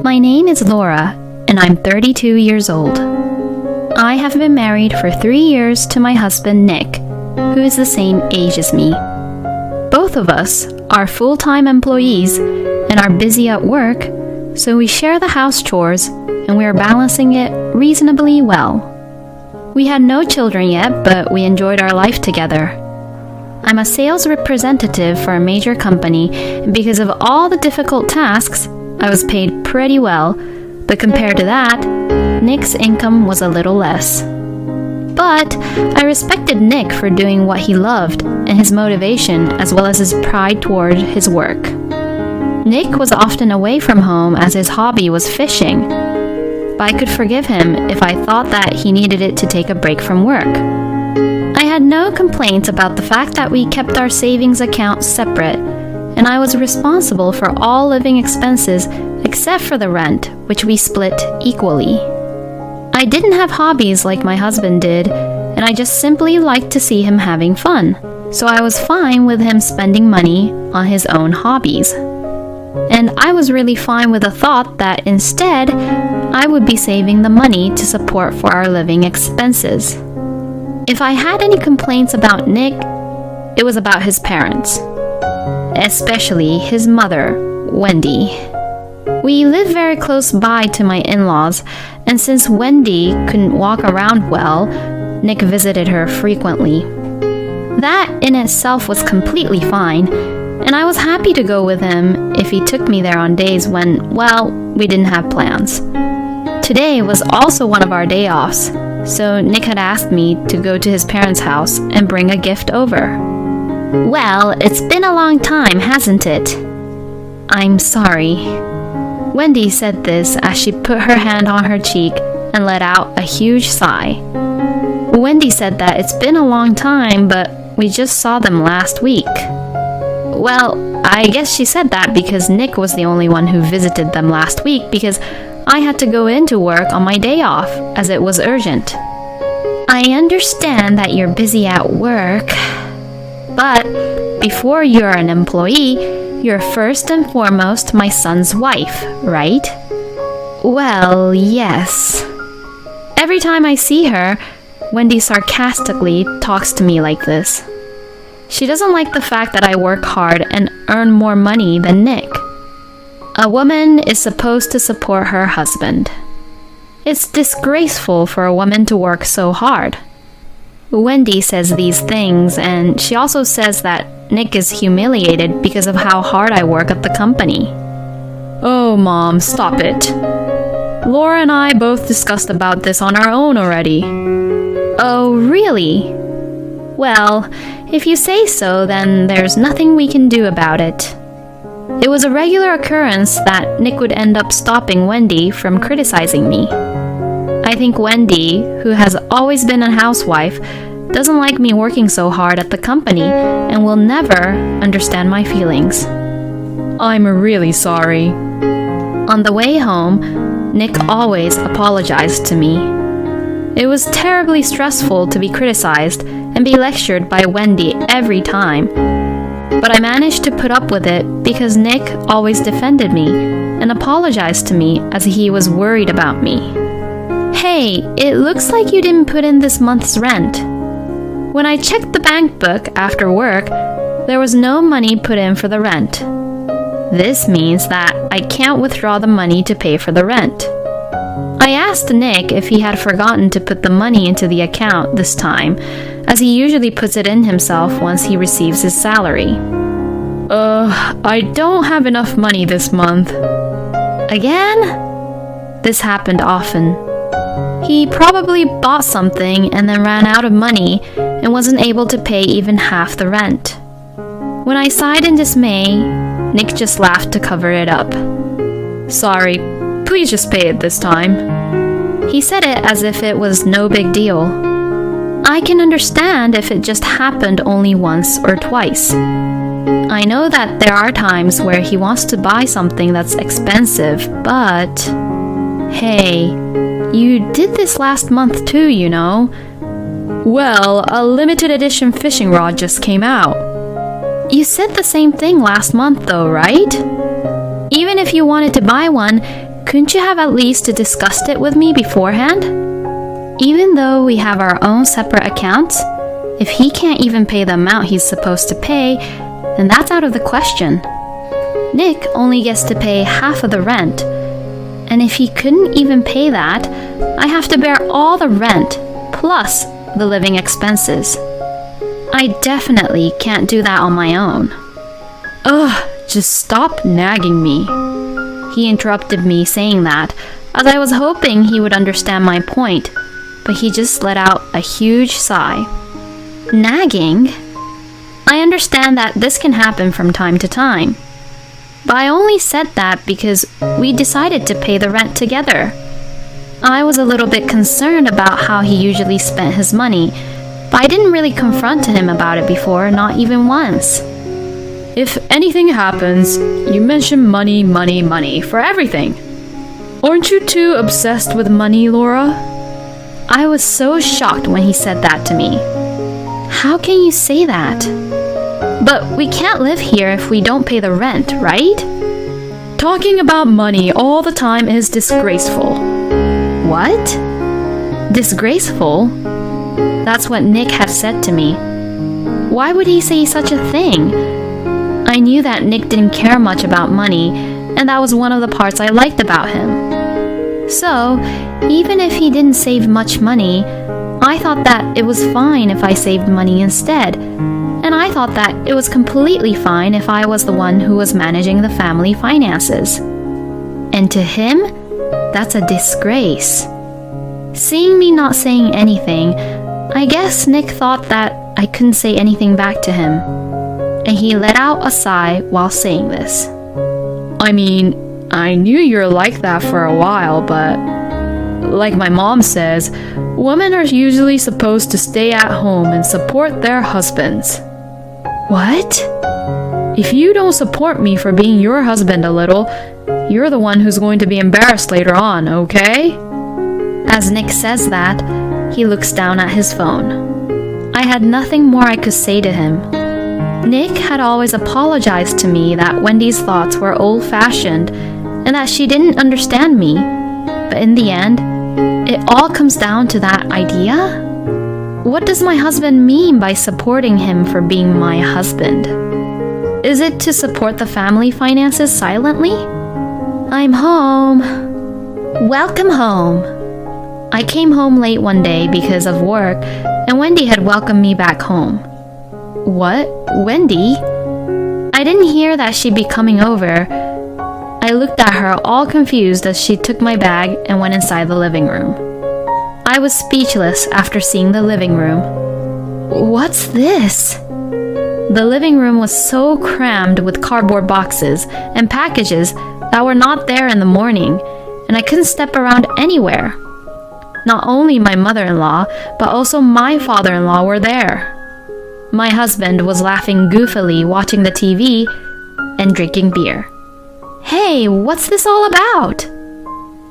My name is Laura, and I'm 32 years old. I have been married for 3 years to my husband Nick, who is the same age as me. Both of us are full-time employees and are busy at work, so we share the house chores and we are balancing it reasonably well. We had no children yet, but we enjoyed our life together. I'm a sales representative for a major company, and because of all the difficult tasks, I was paid pretty well, but compared to that, Nick's income was a little less. But I respected Nick for doing what he loved and his motivation as well as his pride toward his work. Nick was often away from home as his hobby was fishing, but I could forgive him if I thought that he needed it to take a break from work. I had no complaints about the fact that we kept our savings account separate, and I was responsible for all living expenses except for the rent, which we split equally. I didn't have hobbies like my husband did, and I just simply liked to see him having fun, so I was fine with him spending money on his own hobbies. And I was really fine with the thought that instead, I would be saving the money to support for our living expenses. If I had any complaints about Nick, it was about his parents, especially his mother, Wendy. We live very close by to my in-laws, and since Wendy couldn't walk around well, Nick visited her frequently. That in itself was completely fine, and I was happy to go with him if he took me there on days when, well, we didn't have plans. Today was also one of our day offs, so Nick had asked me to go to his parents' house and bring a gift over. Well, it's been a long time, hasn't it? I'm sorry. Wendy said this as she put her hand on her cheek and let out a huge sigh. Wendy said that it's been a long time, but we just saw them last week. Well, I guess she said that because Nick was the only one who visited them last week because I had to go into work on my day off as it was urgent. I understand that you're busy at work, but before you're an employee, you're first and foremost my son's wife, right? Well, yes. Every time I see her, Wendy sarcastically talks to me like this. She doesn't like the fact that I work hard and earn more money than Nick. A woman is supposed to support her husband. It's disgraceful for a woman to work so hard. Wendy says these things, and she also says that Nick is humiliated because of how hard I work at the company. Oh, Mom, stop it. Laura and I both discussed about this on our own already. Oh, really? Well, if you say so, then there's nothing we can do about it. It was a regular occurrence that Nick would end up stopping Wendy from criticizing me. I think Wendy, who has always been a housewife, doesn't like me working so hard at the company and will never understand my feelings. I'm really sorry. On the way home, Nick always apologized to me. It was terribly stressful to be criticized and be lectured by Wendy every time. But I managed to put up with it because Nick always defended me and apologized to me as he was worried about me. Hey, it looks like you didn't put in this month's rent. When I checked the bank book after work, there was no money put in for the rent. This means that I can't withdraw the money to pay for the rent. I asked Nick if he had forgotten to put the money into the account this time, as he usually puts it in himself once he receives his salary. I don't have enough money this month. Again? This happened often. He probably bought something and then ran out of money and wasn't able to pay even half the rent. When I sighed in dismay, Nick just laughed to cover it up. Sorry, please just pay it this time. He said it as if it was no big deal. I can understand if it just happened only once or twice. I know that there are times where he wants to buy something that's expensive, but hey, you did this last month too, you know. Well, a limited edition fishing rod just came out. You said the same thing last month though, right? Even if you wanted to buy one, couldn't you have at least discussed it with me beforehand? Even though we have our own separate accounts, if he can't even pay the amount he's supposed to pay, then that's out of the question. Nick only gets to pay half of the rent, and if he couldn't even pay that, I have to bear all the rent, plus the living expenses. I definitely can't do that on my own. Ugh, just stop nagging me. He interrupted me saying that, as I was hoping he would understand my point, but he just let out a huge sigh. Nagging? I understand that this can happen from time to time, but I only said that because we decided to pay the rent together. I was a little bit concerned about how he usually spent his money, but I didn't really confront him about it before, not even once. If anything happens, you mention money, money, money for everything. Aren't you too obsessed with money, Laura? I was so shocked when he said that to me. How can you say that? But we can't live here if we don't pay the rent, right? Talking about money all the time is disgraceful. What? Disgraceful? That's what Nick had said to me. Why would he say such a thing? I knew that Nick didn't care much about money, and that was one of the parts I liked about him. So, even if he didn't save much money, I thought that it was fine if I saved money instead, and I thought that it was completely fine if I was the one who was managing the family finances. And to him, that's a disgrace. Seeing me not saying anything, I guess Nick thought that I couldn't say anything back to him, and he let out a sigh while saying this. I mean, I knew you're like that for a while, but like my mom says, women are usually supposed to stay at home and support their husbands. What? If you don't support me for being your husband a little, you're the one who's going to be embarrassed later on, okay? As Nick says that, he looks down at his phone. I had nothing more I could say to him. Nick had always apologized to me that Wendy's thoughts were old-fashioned and that she didn't understand me, but in the end, it all comes down to that idea? What does my husband mean by supporting him for being my husband? Is it to support the family finances silently? I'm home. Welcome home. I came home late one day because of work, and Wendy had welcomed me back home. What? Wendy? I didn't hear that she'd be coming over. I looked at her all confused as she took my bag and went inside the living room. I was speechless after seeing the living room. What's this? The living room was so crammed with cardboard boxes and packages that were not there in the morning, and I couldn't step around anywhere. Not only my mother-in-law, but also my father-in-law were there. My husband was laughing goofily watching the TV and drinking beer. Hey, what's this all about?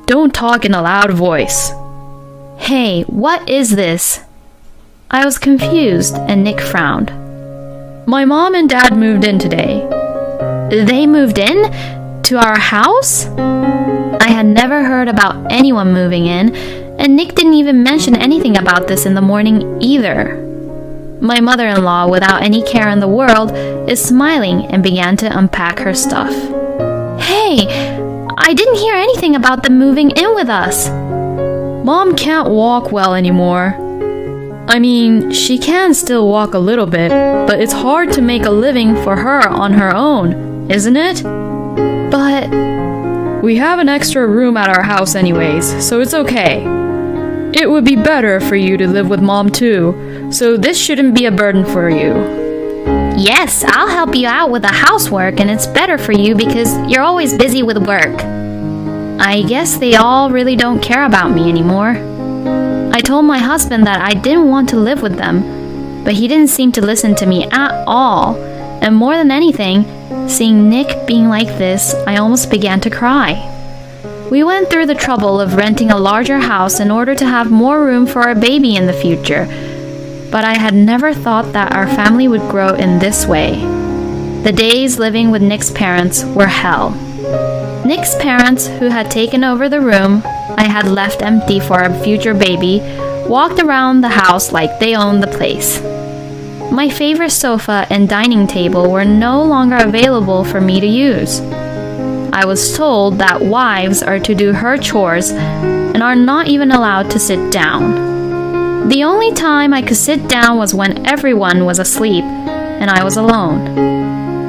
Don't talk in a loud voice. Hey, what is this? I was confused and Nick frowned. My mom and dad moved in today. They moved in? To our house? I had never heard about anyone moving in, and Nick didn't even mention anything about this in the morning either. My mother-in-law, without any care in the world, is smiling and began to unpack her stuff. Hey, I didn't hear anything about them moving in with us. Mom can't walk well anymore. I mean, she can still walk a little bit, but it's hard to make a living for her on her own, isn't it? But we have an extra room at our house anyways, so it's okay. It would be better for you to live with Mom too, so this shouldn't be a burden for you. Yes, I'll help you out with the housework, and it's better for you because you're always busy with work. I guess they all really don't care about me anymore. I told my husband that I didn't want to live with them, but he didn't seem to listen to me at all, and more than anything, seeing Nick being like this, I almost began to cry. We went through the trouble of renting a larger house in order to have more room for our baby in the future, but I had never thought that our family would grow in this way. The days living with Nick's parents were hell. Nick's parents, who had taken over the room I had left empty for a future baby, walked around the house like they owned the place. My favorite sofa and dining table were no longer available for me to use. I was told that wives are to do her chores and are not even allowed to sit down. The only time I could sit down was when everyone was asleep and I was alone.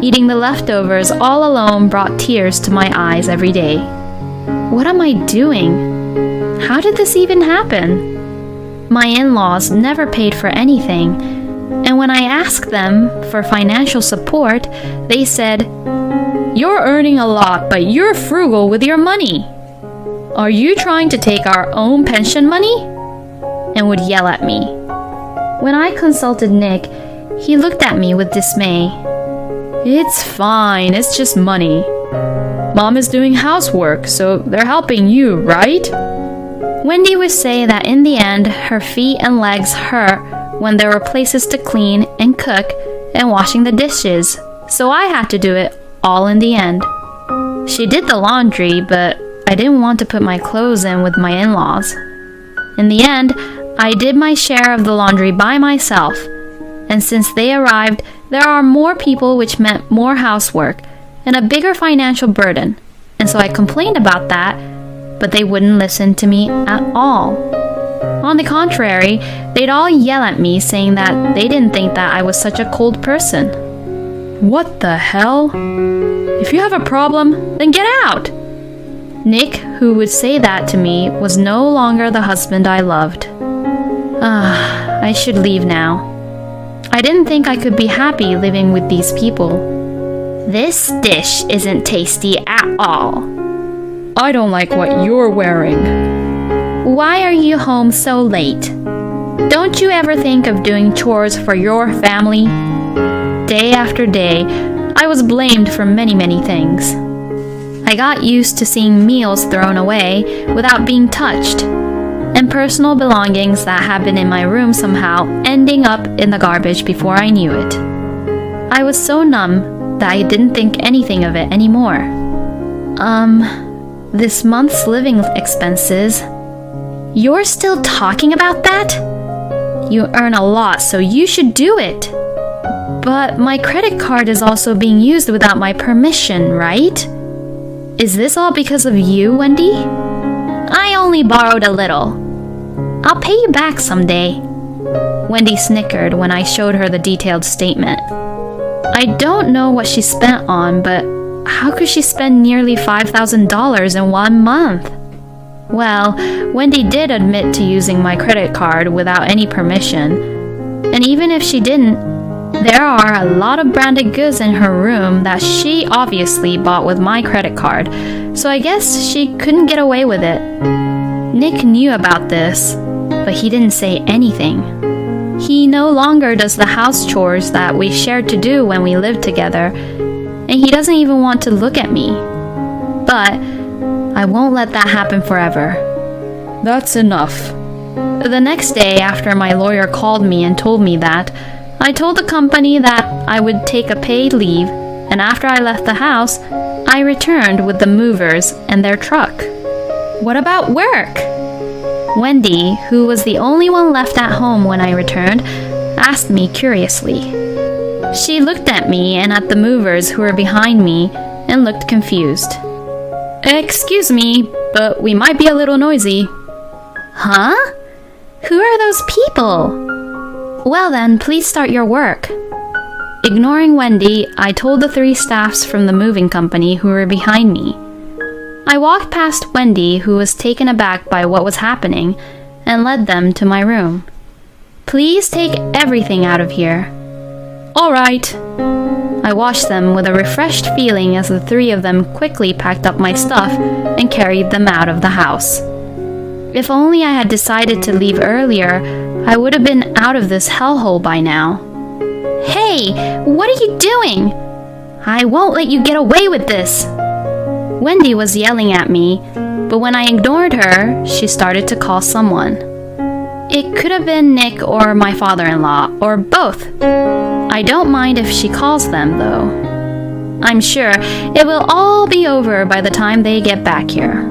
Eating the leftovers all alone brought tears to my eyes every day. What am I doing? How did this even happen? My in-laws never paid for anything, and when I asked them for financial support, they said, "You're earning a lot, but you're frugal with your money. Are you trying to take our own pension money?" and would yell at me. When I consulted Nick, he looked at me with dismay. "It's fine, it's just money. Mom is doing housework, so they're helping you, right?" Wendy would say that in the end, her feet and legs hurt when there were places to clean and cook and washing the dishes, so I had to do it all in the end. She did the laundry, but I didn't want to put my clothes in with my in-laws. In the end, I did my share of the laundry by myself, and since they arrived, there are more people, which meant more housework and a bigger financial burden, and so I complained about that, but they wouldn't listen to me at all. On the contrary, they'd all yell at me saying that they didn't think that I was such a cold person. What the hell? If you have a problem, then get out! Nick, who would say that to me, was no longer the husband I loved. I should leave now. I didn't think I could be happy living with these people. This dish isn't tasty at all. I don't like what you're wearing. Why are you home so late? Don't you ever think of doing chores for your family? Day after day, I was blamed for many things. I got used to seeing meals thrown away without being touched, and personal belongings that had been in my room somehow ending up in the garbage before I knew it. I was so numb that I didn't think anything of it anymore. This month's living expenses. You're still talking about that? You earn a lot, so you should do it. But my credit card is also being used without my permission, right? Is this all because of you, Wendy? I only borrowed a little. I'll pay you back someday. Wendy snickered when I showed her the detailed statement. I don't know what she spent on, but how could she spend nearly $5,000 in 1 month? Well, Wendy did admit to using my credit card without any permission, and even if she didn't, there are a lot of branded goods in her room that she obviously bought with my credit card, so I guess she couldn't get away with it. Nick knew about this, but he didn't say anything. He no longer does the house chores that we shared to do when we lived together, and he doesn't even want to look at me. But I won't let that happen forever. That's enough. The next day, after my lawyer called me and told me that, I told the company that I would take a paid leave, and after I left the house, I returned with the movers and their truck. What about work? Wendy, who was the only one left at home when I returned, asked me curiously. She looked at me and at the movers who were behind me and looked confused. Excuse me, but we might be a little noisy. Huh? Who are those people? Well then, please start your work. Ignoring Wendy, I told the 3 staffs from the moving company who were behind me. I walked past Wendy, who was taken aback by what was happening, and led them to my room. Please take everything out of here. All right. I watched them with a refreshed feeling as the 3 of them quickly packed up my stuff and carried them out of the house. If only I had decided to leave earlier, I would have been out of this hellhole by now. Hey, what are you doing? I won't let you get away with this. Wendy was yelling at me, but when I ignored her, she started to call someone. It could have been Nick or my father-in-law, or both. I don't mind if she calls them, though. I'm sure it will all be over by the time they get back here.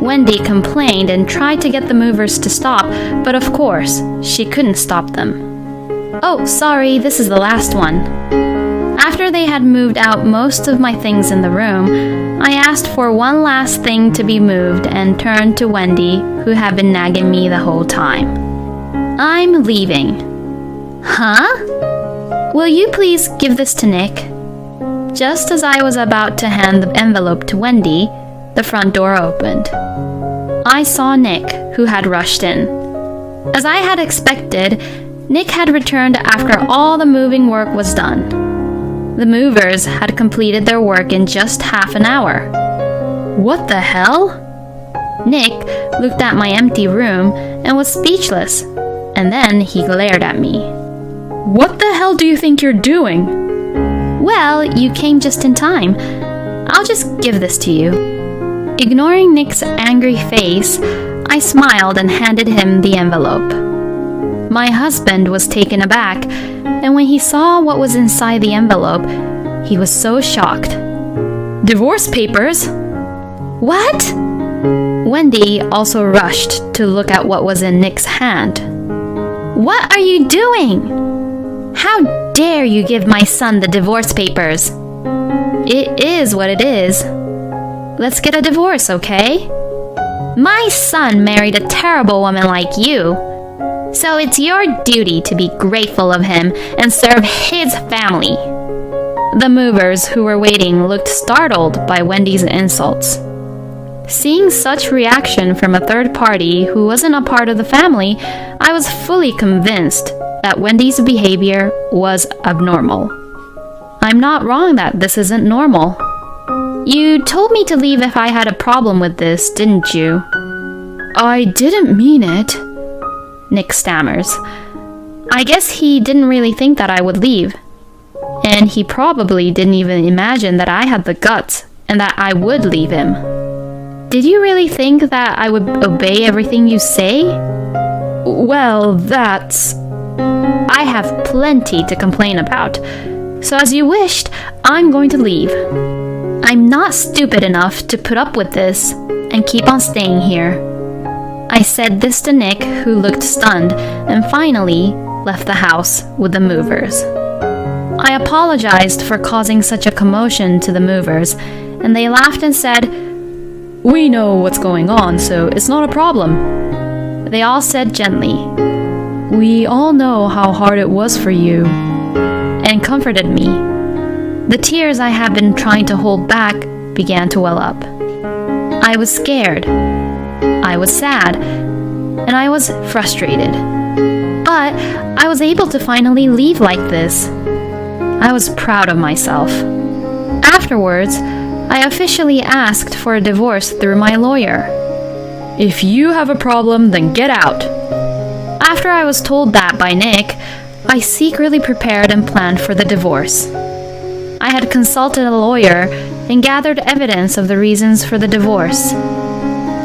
Wendy complained and tried to get the movers to stop, but of course, she couldn't stop them. Oh, sorry, this is the last one. After they had moved out most of my things in the room, I asked for one last thing to be moved and turned to Wendy, who had been nagging me the whole time. I'm leaving. Huh? Will you please give this to Nick? Just as I was about to hand the envelope to Wendy, the front door opened. I saw Nick, who had rushed in. As I had expected, Nick had returned after all the moving work was done. The movers had completed their work in just half an hour. What the hell? Nick looked at my empty room and was speechless, and then he glared at me. What the hell do you think you're doing? Well, you came just in time. I'll just give this to you. Ignoring Nick's angry face, I smiled and handed him the envelope. My husband was taken aback, and when he saw what was inside the envelope, he was so shocked. Divorce papers? What? Wendy also rushed to look at what was in Nick's hand. What are you doing? How dare you give my son the divorce papers? It is what it is. Let's get a divorce, okay? My son married a terrible woman like you, so it's your duty to be grateful of him and serve his family. The movers who were waiting looked startled by Wendy's insults. Seeing such reaction from a third party who wasn't a part of the family, I was fully convinced that Wendy's behavior was abnormal. I'm not wrong that this isn't normal. You told me to leave if I had a problem with this, didn't you? I didn't mean it, Nick stammers. I guess he didn't really think that I would leave. And he probably didn't even imagine that I had the guts and that I would leave him. Did you really think that I would obey everything you say? Well, that's... I have plenty to complain about. So as you wished, I'm going to leave. I'm not stupid enough to put up with this and keep on staying here. I said this to Nick, who looked stunned, and finally left the house with the movers. I apologized for causing such a commotion to the movers, and they laughed and said, "We know what's going on, so it's not a problem." They all said gently, "We all know how hard it was for you," and comforted me. The tears I had been trying to hold back began to well up. I was scared. I was sad. And I was frustrated. But I was able to finally leave like this. I was proud of myself. Afterwards, I officially asked for a divorce through my lawyer. If you have a problem, then get out. After I was told that by Nick, I secretly prepared and planned for the divorce. I had consulted a lawyer and gathered evidence of the reasons for the divorce.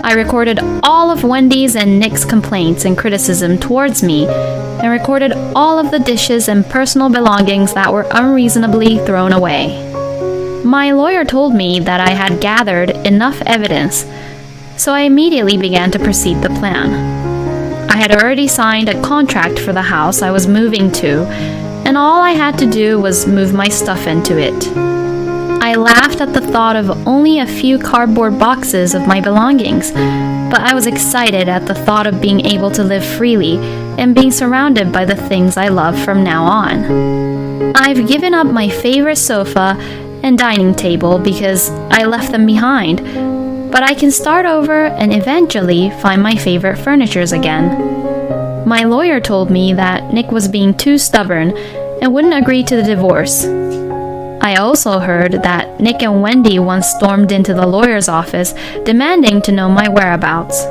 I recorded all of Wendy's and Nick's complaints and criticism towards me, and recorded all of the dishes and personal belongings that were unreasonably thrown away. My lawyer told me that I had gathered enough evidence, so I immediately began to proceed the plan. I had already signed a contract for the house I was moving to, and all I had to do was move my stuff into it. I laughed at the thought of only a few cardboard boxes of my belongings, but I was excited at the thought of being able to live freely and being surrounded by the things I love from now on. I've given up my favorite sofa and dining table because I left them behind, but I can start over and eventually find my favorite furnitures again. My lawyer told me that Nick was being too stubborn and wouldn't agree to the divorce. I also heard that Nick and Wendy once stormed into the lawyer's office demanding to know my whereabouts.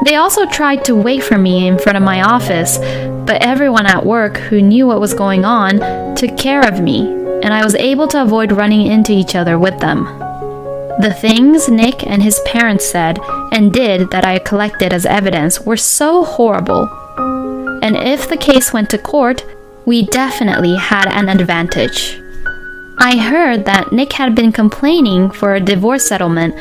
They also tried to wait for me in front of my office, but everyone at work who knew what was going on took care of me, and I was able to avoid running into each other with them. The things Nick and his parents said and did that I collected as evidence were so horrible. And if the case went to court, we definitely had an advantage. I heard that Nick had been complaining for a divorce settlement,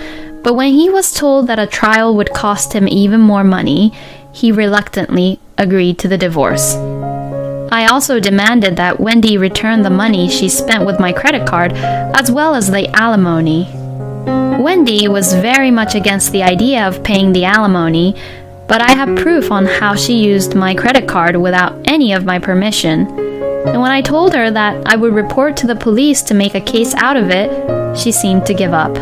but when he was told that a trial would cost him even more money, he reluctantly agreed to the divorce. I also demanded that Wendy return the money she spent with my credit card, as well as the alimony. Wendy was very much against the idea of paying the alimony, but I have proof on how she used my credit card without any of my permission. And when I told her that I would report to the police to make a case out of it, she seemed to give up.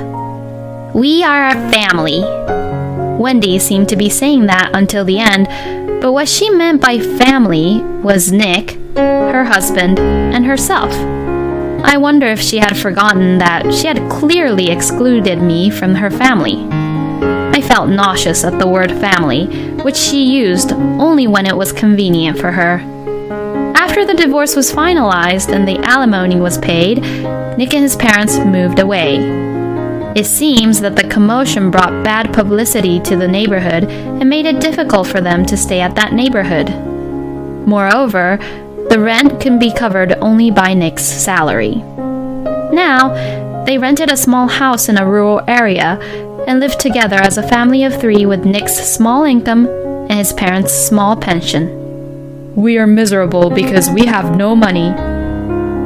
We are a family. Wendy seemed to be saying that until the end, but what she meant by family was Nick, her husband, and herself. I wonder if she had forgotten that she had clearly excluded me from her family. I felt nauseous at the word family, which she used only when it was convenient for her. After the divorce was finalized and the alimony was paid, Nick and his parents moved away. It seems that the commotion brought bad publicity to the neighborhood and made it difficult for them to stay at that neighborhood. Moreover, the rent can be covered only by Nick's salary. Now, they rented a small house in a rural area and lived together as a family of 3 with Nick's small income and his parents' small pension. We are miserable because we have no money.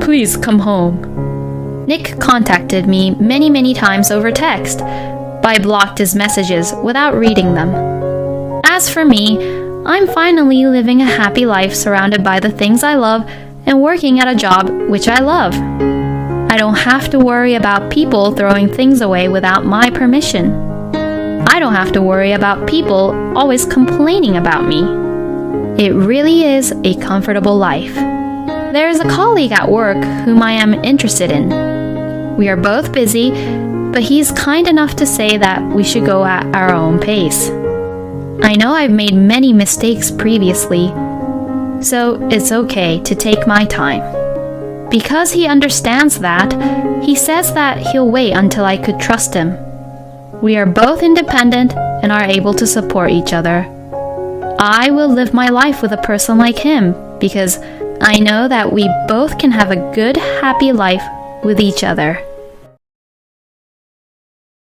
Please come home. Nick contacted me many times over text, but I blocked his messages without reading them. As for me, I'm finally living a happy life surrounded by the things I love and working at a job which I love. I don't have to worry about people throwing things away without my permission. I don't have to worry about people always complaining about me. It really is a comfortable life. There is a colleague at work whom I am interested in. We are both busy, but he's kind enough to say that we should go at our own pace. I know I've made many mistakes previously, so it's okay to take my time. Because he understands that, he says that he'll wait until I could trust him. We are both independent and are able to support each other. I will live my life with a person like him because I know that we both can have a good, happy life with each other.